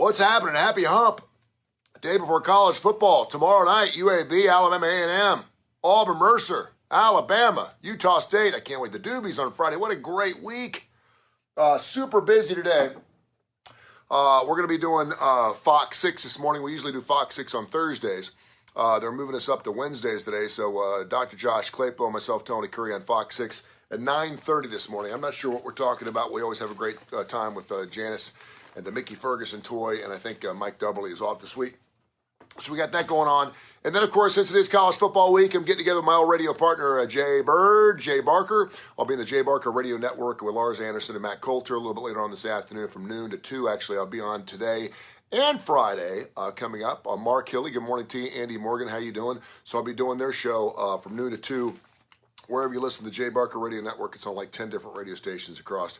What's happening? Happy hump. Day before college football. Tomorrow night, UAB, Alabama A&M, Auburn, Mercer, Alabama, Utah State. I can't wait. The Doobies on Friday. What a great week. Super busy today. We're going to be doing Fox 6 this morning. We usually do Fox 6 on Thursdays. They're moving us up to Wednesdays today. So Dr. Josh Claypo, myself, Tony Kurre on Fox 6 at 9:30 this morning. I'm not sure what we're talking about. We always have a great time with Janice and the Mickey Ferguson toy, and I think Mike Doubley is off this week. So we got that going on. And then, of course, since it is college football week, I'm getting together with my old radio partner, Jay Barker. I'll be in the Jay Barker Radio Network with Lars Anderson and Matt Coulter a little bit later on this afternoon from noon to 2. Actually, I'll be on today and Friday coming up. Mark Hilly, good morning to you. Andy Morgan, how you doing? So I'll be doing their show from noon to 2. Wherever you listen to the Jay Barker Radio Network, it's on like 10 different radio stations across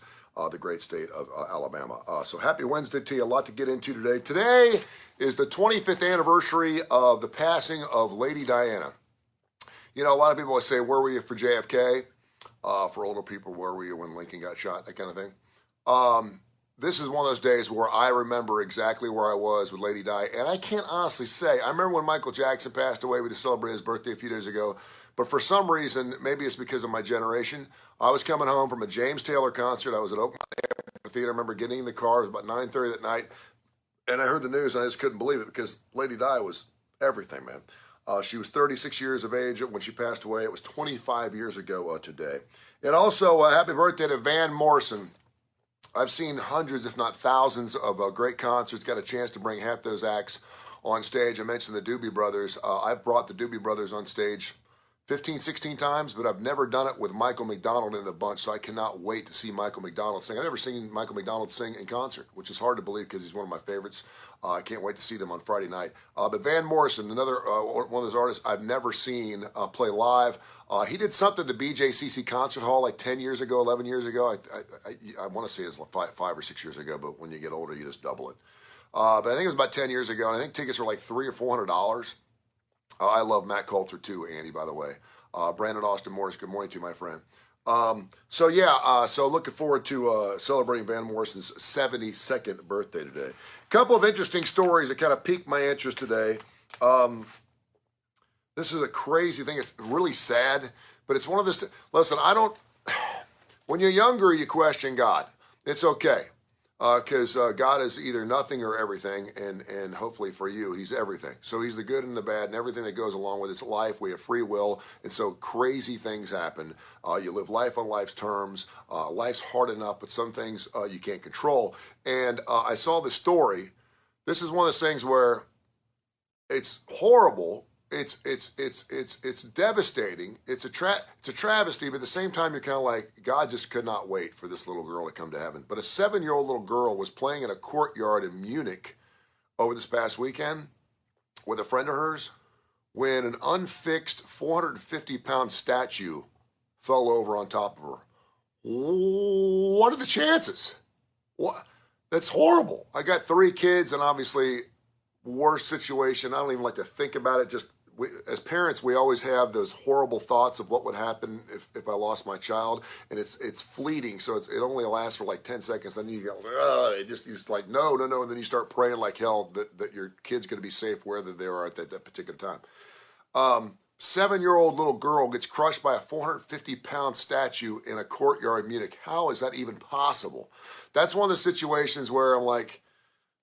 the great state of Alabama. So happy Wednesday to you. A lot to get into today. Today is the 25th anniversary of the passing of Lady Diana. You know, a lot of people always say, where were you for JFK? For older people, where were you when Lincoln got shot? That kind of thing. This is one of those days where I remember exactly where I was with Lady Di. And I can't honestly say, I remember when Michael Jackson passed away. We just celebrated his birthday a few days ago. But for some reason, maybe it's because of my generation, I was coming home from a James Taylor concert. I was at Oakland Theater. I remember getting in the car. It was about 9:30 that night. And I heard the news, and I just couldn't believe it because Lady Di was everything, man. She was 36 years of age when she passed away. It was 25 years ago today. And also, happy birthday to Van Morrison. I've seen hundreds, if not thousands, of great concerts. Got a chance to bring half those acts on stage. I mentioned the Doobie Brothers. I've brought the Doobie Brothers on stage 15, 16 times, but I've never done it with Michael McDonald in the bunch, so I cannot wait to see Michael McDonald sing. I've never seen Michael McDonald sing in concert, which is hard to believe because he's one of my favorites. I can't wait to see them on Friday night. But Van Morrison, another one of those artists I've never seen play live. He did something at the BJCC Concert Hall like 10 years ago, 11 years ago. I want to say it was 5 or 6 years ago, but when you get older, you just double it. But I think it was about 10 years ago, and I think tickets were like $300 or $400. I love Matt Coulter too, Andy, by the way. Brandon Austin Morris, good morning to you, my friend. So looking forward to celebrating Van Morrison's 72nd birthday today. A couple of interesting stories that kind of piqued my interest today. This is a crazy thing. It's really sad, but it's one of those. Listen, when you're younger, you question God. It's okay. Because God is either nothing or everything, and hopefully for you, he's everything. So he's the good and the bad and everything that goes along with its life. We have free will, and so crazy things happen. You live life on life's terms. Life's hard enough, but some things you can't control. And I saw this story. This is one of those things where it's horrible. It's devastating. It's a travesty, but at the same time, you're kind of like, God just could not wait for this little girl to come to heaven. But a 7-year-old little girl was playing in a courtyard in Munich over this past weekend with a friend of hers when an unfixed 450-pound statue fell over on top of her. What are the chances? What? That's horrible. I got 3 kids, and obviously, worst situation. I don't even like to think about it. Just as parents, we always have those horrible thoughts of what would happen if I lost my child, and it's fleeting. So it only lasts for like 10 seconds. Then you go, you're just like no, and then you start praying like hell that your kid's going to be safe wherever they are at that particular time. 7-year-old little girl gets crushed by a 450-pound statue in a courtyard in Munich. How is that even possible? That's one of the situations where I'm like,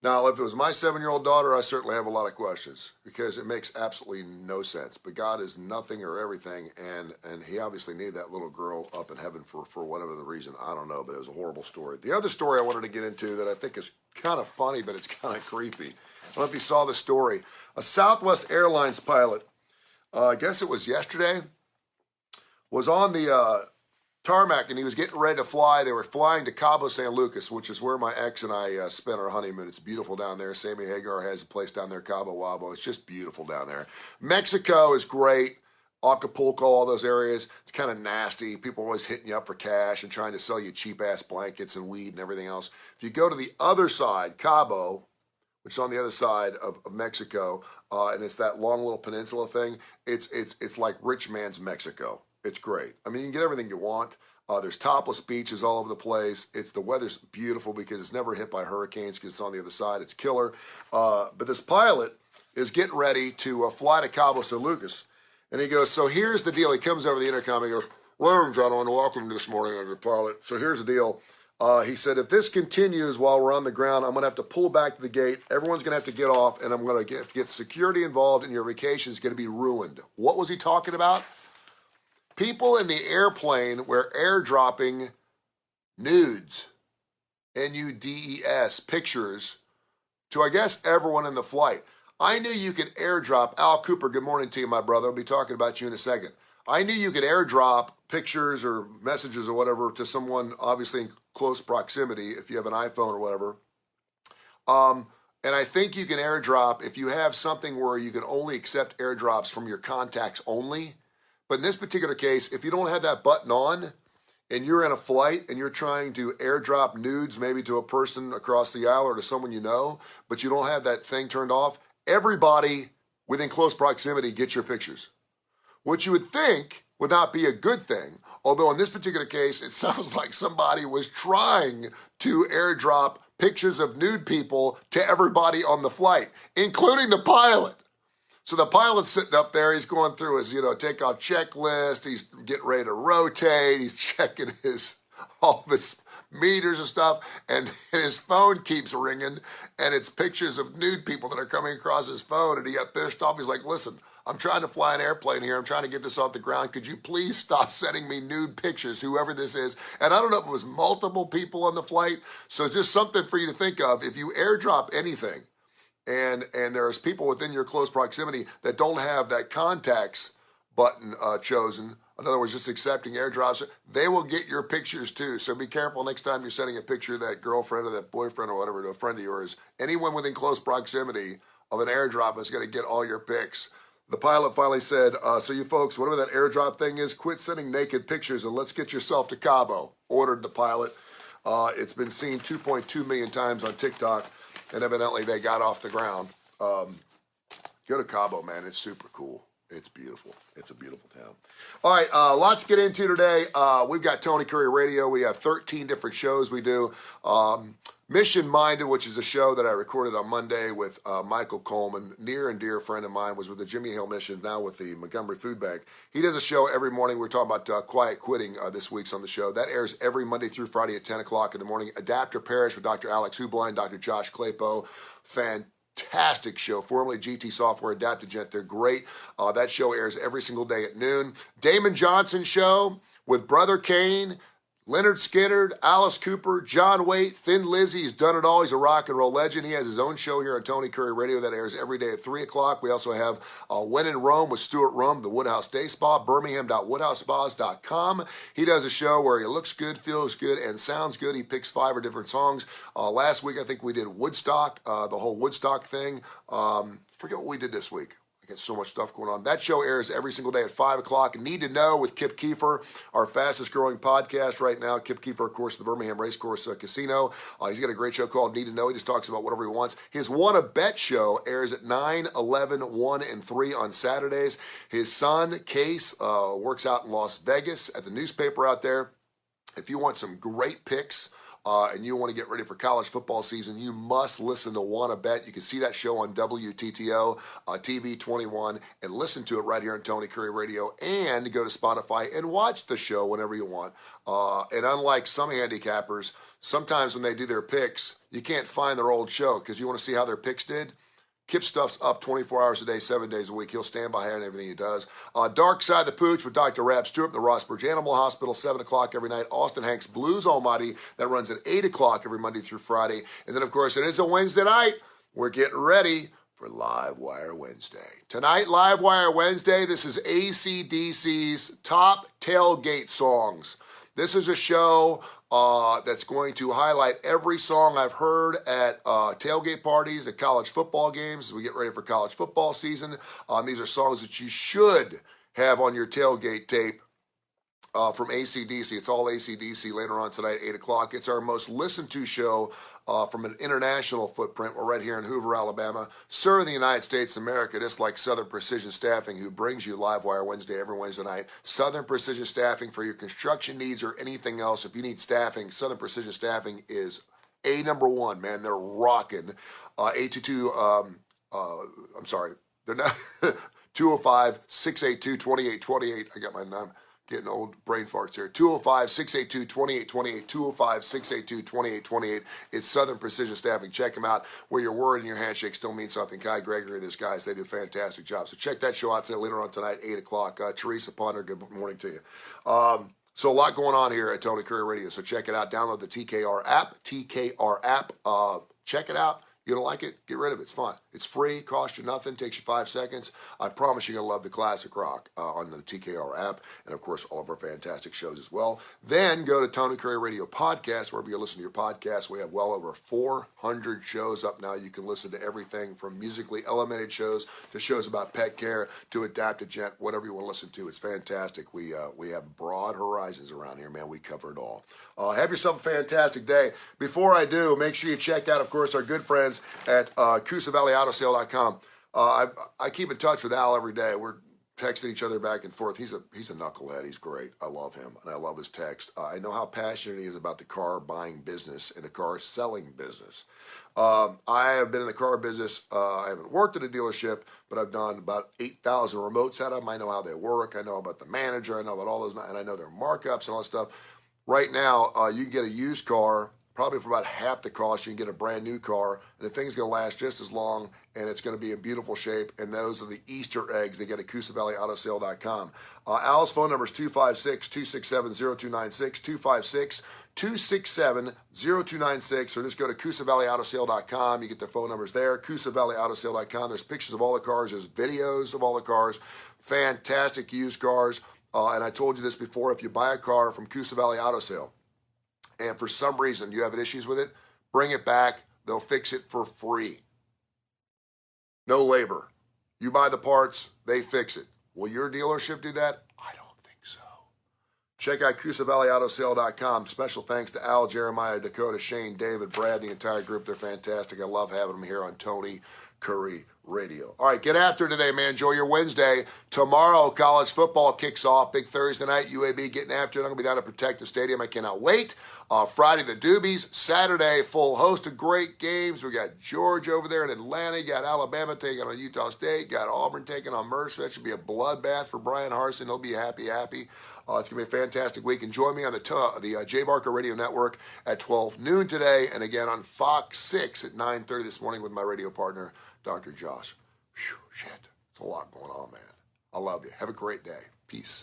now, if it was my 7-year-old daughter, I certainly have a lot of questions because it makes absolutely no sense. But God is nothing or everything, and he obviously needed that little girl up in heaven for whatever the reason. I don't know, but it was a horrible story. The other story I wanted to get into that I think is kind of funny, but it's kind of creepy. I don't know if you saw the story. A Southwest Airlines pilot, I guess it was yesterday, was on the tarmac, and he was getting ready to fly. They were flying to Cabo San Lucas, which is where my ex and I spent our honeymoon. It's beautiful down there. Sammy Hagar has a place down there, Cabo Wabo. It's just beautiful down there. Mexico is great. Acapulco, all those areas. It's kind of nasty. People are always hitting you up for cash and trying to sell you cheap-ass blankets and weed and everything else. If you go to the other side, Cabo, which is on the other side of Mexico, and it's that long little peninsula thing, it's like rich man's Mexico. It's great. I mean, you can get everything you want. There's topless beaches all over the place. The weather's beautiful because it's never hit by hurricanes because it's on the other side. It's killer. But this pilot is getting ready to fly to Cabo San Lucas. And he goes, so here's the deal. He comes over the intercom. He goes, ladies and gentlemen, welcome this morning as a pilot. So here's the deal. He said, if this continues while we're on the ground, I'm going to have to pull back to the gate. Everyone's going to have to get off, and I'm going to get security involved, and your vacation is going to be ruined. What was he talking about? People in the airplane were airdropping nudes, N-U-D-E-S, pictures, to, I guess, everyone in the flight. I knew you could airdrop. Al Cooper, good morning to you, my brother. I'll be talking about you in a second. I knew you could airdrop pictures or messages or whatever to someone, obviously in close proximity, if you have an iPhone or whatever. And I think you can airdrop if you have something where you can only accept airdrops from your contacts only. But in this particular case, if you don't have that button on and you're in a flight and you're trying to airdrop nudes maybe to a person across the aisle or to someone you know, but you don't have that thing turned off, everybody within close proximity gets your pictures. What you would think would not be a good thing, although in this particular case, it sounds like somebody was trying to airdrop pictures of nude people to everybody on the flight, including the pilot. So the pilot's sitting up there, he's going through his, takeoff checklist, he's getting ready to rotate, he's checking all of his meters and stuff, and his phone keeps ringing, and it's pictures of nude people that are coming across his phone, and he got pissed off. He's like, listen, I'm trying to fly an airplane here. I'm trying to get this off the ground. Could you please stop sending me nude pictures, whoever this is? And I don't know if it was multiple people on the flight. So it's just something for you to think of. If you airdrop anything and there's people within your close proximity that don't have that contacts button chosen, in other words, just accepting airdrops, they will get your pictures too. So be careful next time you're sending a picture of that girlfriend or that boyfriend or whatever to a friend of yours. Anyone within close proximity of an airdrop is going to get all your pics. The pilot finally said, so you folks, whatever that airdrop thing is, quit sending naked pictures and let's get yourself to Cabo, ordered the pilot. It's been seen 2.2 million times on TikTok, and evidently they got off the ground. Go to Cabo, man. It's super cool. It's beautiful. It's a beautiful town. All right, lots to get into today. We've got Tony Kurre Radio. We have 13 different shows we do. Mission Minded, which is a show that I recorded on Monday with Michael Coleman, near and dear friend of mine, was with the Jimmy Hill Mission, now with the Montgomery Food Bank. He does a show every morning. We're talking about quiet quitting this week's on the show. That airs every Monday through Friday at 10 o'clock in the morning. Adapt or Perish with Dr. Alex Hubline, Dr. Josh Claypo. Fantastic show, formerly GT Software Adaptogent. They're great. That show airs every single day at noon. Damon Johnson Show with Brother Kane, Leonard Skinner, Alice Cooper, John Waite, Thin Lizzy. He's done it all. He's a rock and roll legend. He has his own show here on Tony Kurre Radio that airs every day at 3 o'clock. We also have When in Rome with Stuart Rum, the Woodhouse Day Spa, birmingham.woodhousespas.com. He does a show where he looks good, feels good, and sounds good. He picks 5 different songs. Last week, I think we did Woodstock, the whole Woodstock thing. Forget what we did this week. I got so much stuff going on. That show airs every single day at 5 o'clock. Need to Know with Kip Keefer, our fastest growing podcast right now. Kip Keefer, of course, the Birmingham Racecourse Casino. He's got a great show called Need to Know. He just talks about whatever he wants. His Wanna Bet show airs at 9, 11, 1, and 3 on Saturdays. His son, Case, works out in Las Vegas at the newspaper out there. If you want some great picks, and you want to get ready for college football season, you must listen to Wanna Bet. You can see that show on WTTO, TV 21, and listen to it right here on Tony Kurre Radio, and go to Spotify and watch the show whenever you want. And unlike some handicappers, sometimes when they do their picks, you can't find their old show because you want to see how their picks did. Kip stuff's up 24 hours a day, 7 days a week. He'll stand by on everything he does. Dark Side of the Pooch with Dr. Rab Stewart, the Rossbridge Animal Hospital, 7 o'clock every night. Austin Hanks Blues Almighty, that runs at 8 o'clock every Monday through Friday. And then, of course, it is a Wednesday night. We're getting ready for Live Wire Wednesday. Tonight, Live Wire Wednesday, this is AC/DC's Top Tailgate Songs. This is a show that's going to highlight every song I've heard at tailgate parties, at college football games as we get ready for college football season. These are songs that you should have on your tailgate tape from AC/DC. It's all AC/DC later on tonight, 8 o'clock. It's our most listened to show from an international footprint. We're right here in Hoover, Alabama, serving the United States of America, just like Southern Precision Staffing, who brings you Livewire Wednesday every Wednesday night. Southern Precision Staffing for your construction needs or anything else. If you need staffing, Southern Precision Staffing is number one, man. They're rocking. 822, I'm sorry, they're not 205-682-2828. I got my number. Getting old brain farts here. 205-682-2828. 205-682-2828. It's Southern Precision Staffing. Check them out. Where your word and your handshake still mean something. Kai Gregory, these guys, they do a fantastic job. So check that show out later on tonight, 8 o'clock. Teresa Ponder, good morning to you. So a lot going on here at Tony Kurre Radio. So check it out. Download the TKR app. TKR app. Check it out. You don't like it? Get rid of it. It's fun. It's free. Costs you nothing. Takes you 5 seconds. I promise you're going to love the classic rock on the TKR app. And, of course, all of our fantastic shows as well. Then go to Tony Kurre Radio Podcast. Wherever you listen to your podcast, we have well over 400 shows up now. You can listen to everything from musically elemented shows to shows about pet care to adaptogen, whatever you want to listen to. It's fantastic. We have broad horizons around here, man. We cover it all. Have yourself a fantastic day. Before I do, make sure you check out, of course, our good friends at CoosaValleyAutoSale.com. I keep in touch with Al every day. We're texting each other back and forth. He's a knucklehead. He's great. I love him, and I love his text. I know how passionate he is about the car buying business and the car selling business. I have been in the car business. I haven't worked at a dealership, but I've done about 8,000 remotes out of them. I know how they work. I know about the manager. I know about all those, and I know their markups and all that stuff. Right now, you can get a used car probably for about half the cost. You can get a brand new car, and the thing's going to last just as long, and it's going to be in beautiful shape, and those are the Easter eggs they get at CoosaValleyAutoSale.com. Al's phone number is 256-267-0296, 256-267-0296, or just go to CoosaValleyAutoSale.com. You get the phone numbers there, CoosaValleyAutoSale.com. There's pictures of all the cars. There's videos of all the cars. Fantastic used cars. And I told you this before, if you buy a car from Coosa Valley Auto Sale and for some reason you have issues with it, bring it back. They'll fix it for free. No labor. You buy the parts, they fix it. Will your dealership do that? I don't think so. Check out CoosaValleyAutoSale.com. Special thanks to Al, Jeremiah, Dakota, Shane, David, Brad, the entire group. They're fantastic. I love having them here on Tony Kurre Radio. All right, get after it today, man. Enjoy your Wednesday. Tomorrow, college football kicks off. Big Thursday night, UAB getting after it. I'm going to be down at Protective Stadium. I cannot wait. Friday, the Doobies. Saturday, full host of great games. We got Georgia over there in Atlanta. You got Alabama taking on Utah State. Got Auburn taking on Mercer. That should be a bloodbath for Brian Harsin. He'll be happy. It's going to be a fantastic week. And join me on the Jay Barker Radio Network at 12 noon today. And again on Fox 6 at 9:30 this morning with my radio partner, Dr. Josh. Whew, shit. It's a lot going on, man. I love you. Have a great day. Peace.